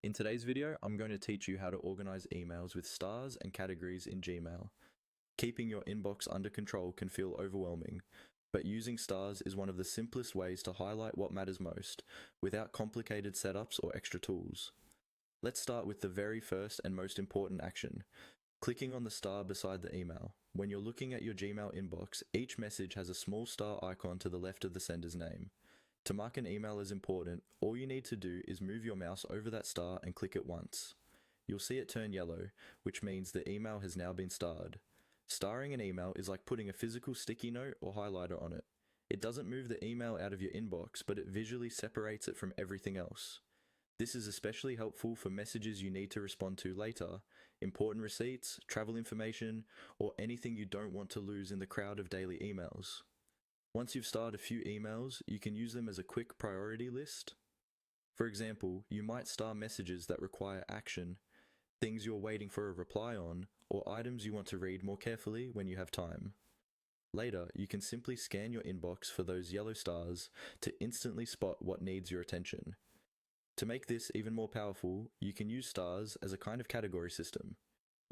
In today's video, I'm going to teach you how to organize emails with stars and categories in Gmail. Keeping your inbox under control can feel overwhelming, but using stars is one of the simplest ways to highlight what matters most, without complicated setups or extra tools. Let's start with the very first and most important action, clicking on the star beside the email. When you're looking at your Gmail inbox, each message has a small star icon to the left of the sender's name. To mark an email as important, all you need to do is move your mouse over that star and click it once. You'll see it turn yellow, which means the email has now been starred. Starring an email is like putting a physical sticky note or highlighter on it. It doesn't move the email out of your inbox, but it visually separates it from everything else. This is especially helpful for messages you need to respond to later, important receipts, travel information, or anything you don't want to lose in the crowd of daily emails. Once you've started a few emails, you can use them as a quick priority list. For example, you might star messages that require action, things you're waiting for a reply on, or items you want to read more carefully when you have time. Later, you can simply scan your inbox for those yellow stars to instantly spot what needs your attention. To make this even more powerful, you can use stars as a kind of category system.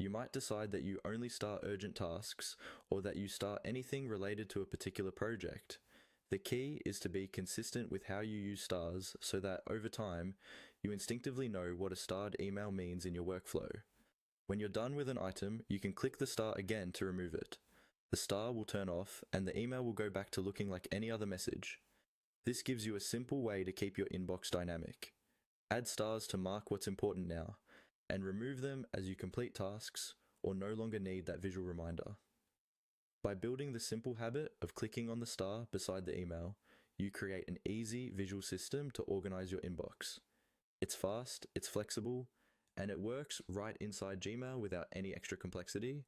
You might decide that you only star urgent tasks, or that you star anything related to a particular project. The key is to be consistent with how you use stars so that, over time, you instinctively know what a starred email means in your workflow. When you're done with an item, you can click the star again to remove it. The star will turn off, and the email will go back to looking like any other message. This gives you a simple way to keep your inbox dynamic. Add stars to mark what's important now, and remove them as you complete tasks or no longer need that visual reminder. By building the simple habit of clicking on the star beside the email, you create an easy visual system to organize your inbox. It's fast, it's flexible, and it works right inside Gmail without any extra complexity,